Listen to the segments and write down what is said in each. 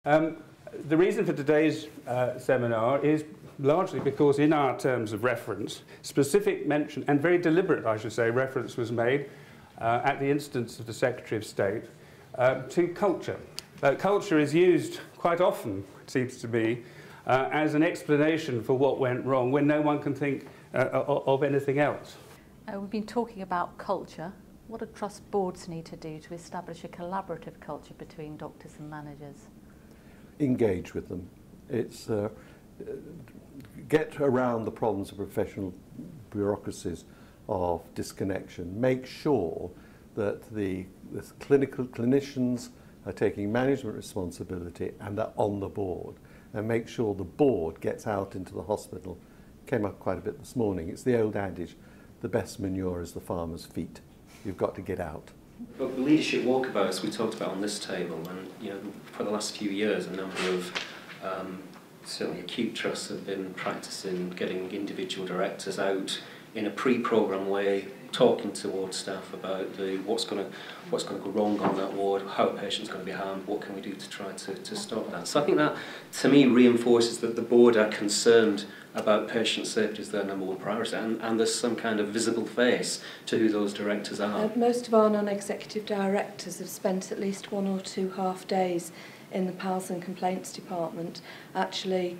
The reason for today's seminar is largely because in our terms of reference, specific mention, and very deliberate, I should say, reference was made at the instance of the Secretary of State to culture. Culture is used quite often, it seems to me, as an explanation for what went wrong when no one can think of anything else. We've been talking about culture. What do trust boards need to do to establish a collaborative culture between doctors and managers? Engage with them. It's get around the problems of professional bureaucracies of disconnection. Make sure that the clinicians are taking management responsibility and are on the board, and make sure the board gets out into the hospital. Came up quite a bit this morning. It's the old adage, the best manure is the farmer's feet. You've got to get out. But the leadership walkabouts we talked about on this table, and for the last few years, a number of certainly acute trusts have been practicing getting individual directors out in a pre-programmed way, talking towards staff about what's going to go wrong on that ward, how a patient's going to be harmed, what can we do to try to stop that. So I think that, to me, reinforces that the board are concerned about patient safety as their number one priority, and there's some kind of visible face to who those directors are. Most of our non-executive directors have spent at least 1 or 2 half days in the PALS and complaints department, actually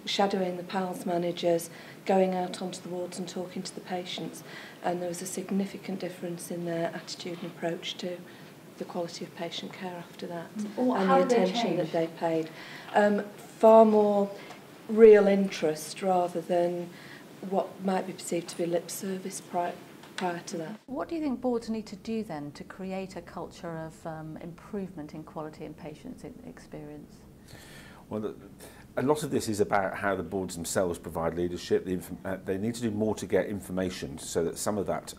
shadowing the PALS managers, going out onto the wards and talking to the patients, and there was a significant difference in their attitude and approach to the quality of patient care after that, and the attention that they paid. Far more real interest rather than what might be perceived to be lip service prior to that. What do you think boards need to do then to create a culture of improvement in quality and patient experience? Well, a lot of this is about how the boards themselves provide leadership. They need to do more to get information so that some of that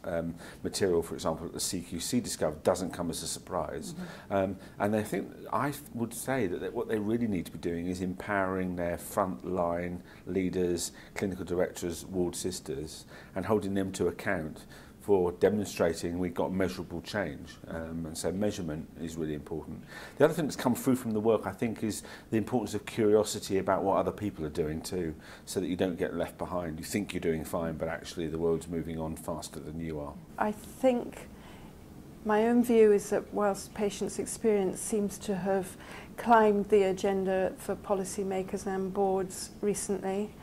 material, for example, that the CQC discovered doesn't come as a surprise. And I would say that what they really need to be doing is empowering their frontline leaders, clinical directors, ward sisters, and holding them to account for demonstrating we've got measurable change, and so measurement is really important. The other thing that's come through from the work, I think, is the importance of curiosity about what other people are doing too, so that you don't get left behind. You think you're doing fine, but actually the world's moving on faster than you are. I think my own view is that whilst patients' experience seems to have climbed the agenda for policymakers and boards recently,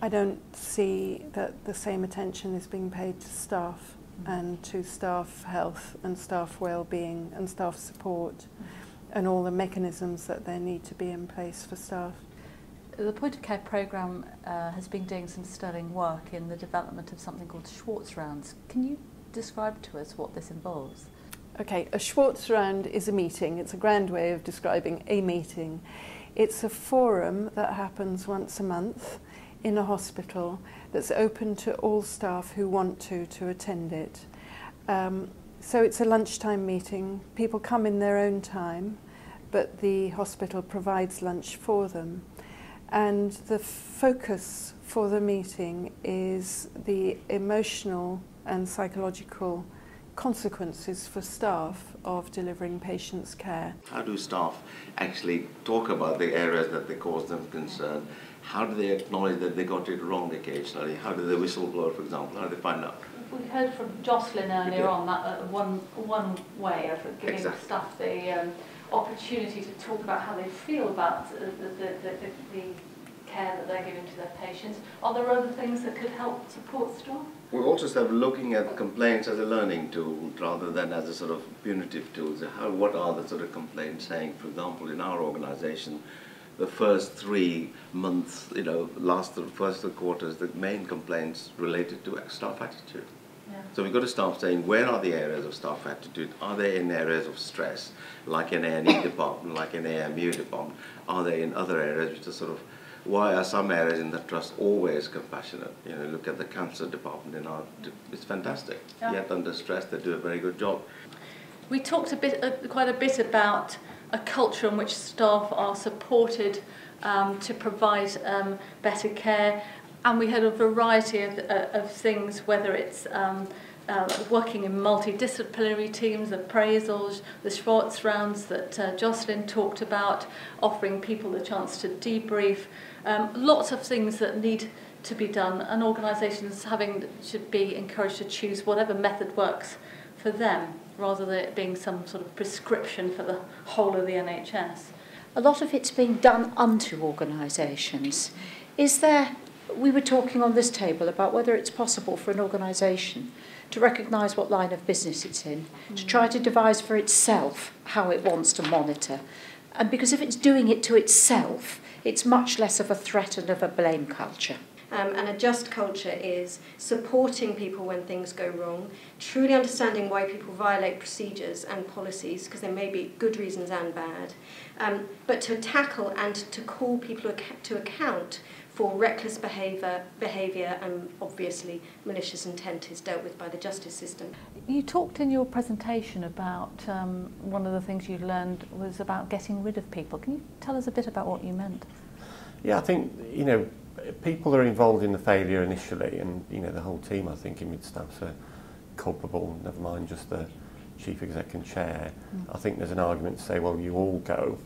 I don't see that the same attention is being paid to staff and to staff health and staff well-being and staff support and all the mechanisms that there need to be in place for staff. The Point of Care programme has been doing some sterling work in the development of something called Schwartz Rounds. Can you describe to us what this involves? Okay, a Schwartz Round is a meeting. It's a grand way of describing a meeting. It's a forum that happens once a month in a hospital that's open to all staff who want to attend it. So it's a lunchtime meeting. People come in their own time, but the hospital provides lunch for them. And the focus for the meeting is the emotional and psychological consequences for staff of delivering patients' care. How do staff actually talk about the areas that they cause them concern? How do they acknowledge that they got it wrong occasionally? How do the whistleblower, for example, how do they find out? We heard from Jocelyn earlier on that one way of giving staff the opportunity to talk about how they feel about the care that they're giving to their patients. Are there other things that could help support staff? We're also sort of looking at complaints as a learning tool rather than as a sort of punitive tool. So what are the sort of complaints saying? For example, in our organisation, the first 3 months, first 3 quarters, the main complaints related to staff attitude. Yeah. So we've got a staff saying, where are the areas of staff attitude? Are they in areas of stress, like an A&E department, like an AMU department? Are they in other areas which are sort of, why are some areas in the trust always compassionate? Look at the cancer department it's fantastic. Yeah. Yet under stress, they do a very good job. We talked quite a bit about a culture in which staff are supported to provide better care, and we had a variety of things, whether it's working in multidisciplinary teams, appraisals, the Schwartz rounds that Jocelyn talked about, offering people the chance to debrief, lots of things that need to be done, and organisations should be encouraged to choose whatever method works for them, rather than it being some sort of prescription for the whole of the NHS. A lot of it's being done unto organisations. We were talking on this table about whether it's possible for an organisation to recognise what line of business it's in, to try to devise for itself how it wants to monitor. And because if it's doing it to itself, it's much less of a threat and of a blame culture. And a just culture is supporting people when things go wrong, truly understanding why people violate procedures and policies, because there may be good reasons and bad, but to tackle and to call people to account for reckless behaviour, and obviously malicious intent is dealt with by the justice system. You talked in your presentation about one of the things you learned was about getting rid of people. Can you tell us a bit about what you meant? Yeah, I think, people are involved in the failure initially, and, the whole team, I think, in mid-staffs are culpable, never mind just the chief exec and chair. I think there's an argument to say, well, you all go,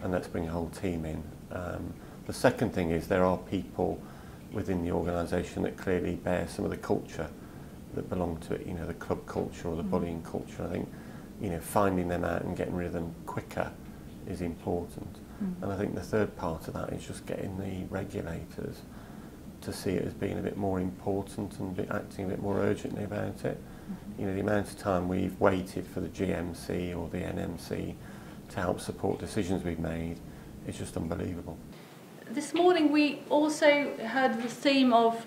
and let's bring a whole team in. The second thing is there are people within the organisation that clearly bear some of the culture that belong to it, the club culture or the bullying culture. I think, finding them out and getting rid of them quicker is important. And I think the third part of that is just getting the regulators to see it as being a bit more important and acting a bit more urgently about it. The amount of time we've waited for the GMC or the NMC to help support decisions we've made is just unbelievable. This morning we also heard the theme of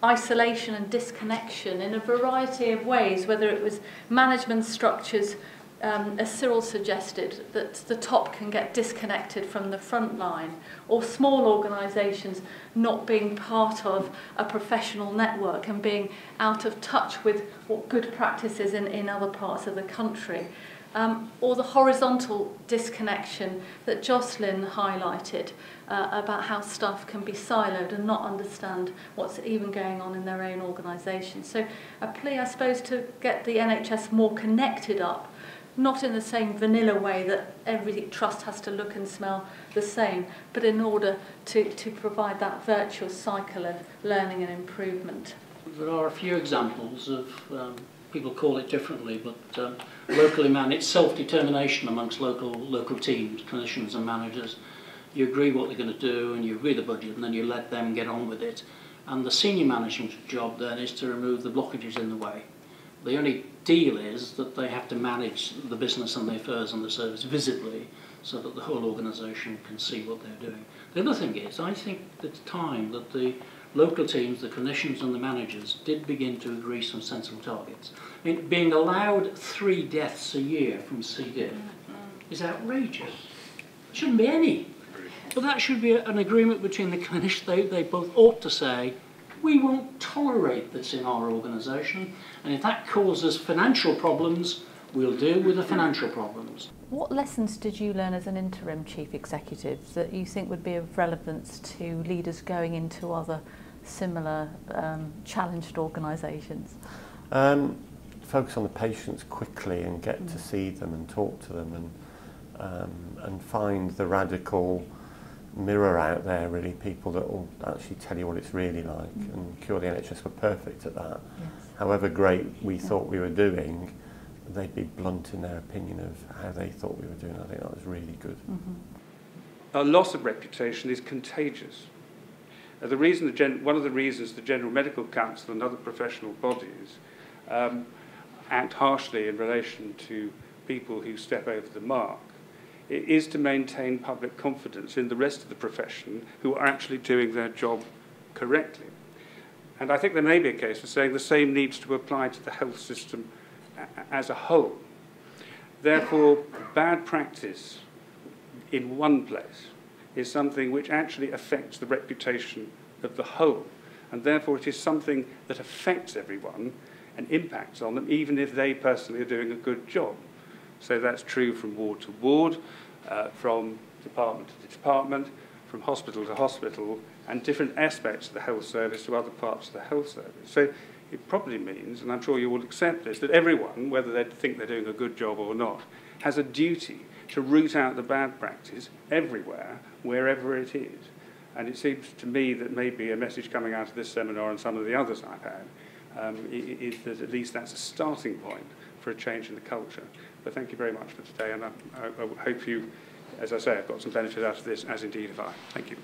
isolation and disconnection in a variety of ways, whether it was management structures, as Cyril suggested, that the top can get disconnected from the front line, or small organisations not being part of a professional network and being out of touch with what good practice is in other parts of the country. Or the horizontal disconnection that Jocelyn highlighted about how staff can be siloed and not understand what's even going on in their own organisation. So a plea, I suppose, to get the NHS more connected up, not in the same vanilla way that every trust has to look and smell the same, but in order to provide that virtuous cycle of learning and improvement. There are a few examples of, people call it differently, but locally it's self-determination amongst local teams, clinicians and managers. You agree what they're going to do and you agree the budget, and then you let them get on with it. And the senior management's job then is to remove the blockages in the way. The only deal is that they have to manage the business and the affairs and the service visibly so that the whole organisation can see what they're doing. The other thing is, I think it's time that the local teams, the clinicians and the managers did begin to agree some sensible targets. I mean, being allowed 3 deaths a year from C. diff is outrageous. There shouldn't be any. But that should be an agreement between the clinicians. They both ought to say, we won't tolerate this in our organisation, and if that causes financial problems, we'll deal with the financial problems. What lessons did you learn as an interim chief executive that you think would be of relevance to leaders going into other similar challenged organisations? Focus on the patients quickly and get to see them and talk to them, and find the radical mirror out there, really, people that will actually tell you what it's really like. And Cure the NHS were perfect at that. Yes. However great we thought we were doing, they'd be blunt in their opinion of how they thought we were doing. I think that was really good. A loss of reputation is contagious. One of the reasons the General Medical Council and other professional bodies act harshly in relation to people who step over the mark is to maintain public confidence in the rest of the profession who are actually doing their job correctly. And I think there may be a case for saying the same needs to apply to the health system as a whole. Therefore, bad practice in one place is something which actually affects the reputation of the whole. And therefore, it is something that affects everyone and impacts on them, even if they personally are doing a good job. So that's true from ward to ward, from department to department, from hospital to hospital, and different aspects of the health service to other parts of the health service. So it probably means, and I'm sure you will accept this, that everyone, whether they think they're doing a good job or not, has a duty to root out the bad practice everywhere, wherever it is. And it seems to me that maybe a message coming out of this seminar and some of the others I've had is that at least that's a starting point for a change in the culture. But thank you very much for today, and I hope you, as I say, have got some benefit out of this, as indeed have I. Thank you.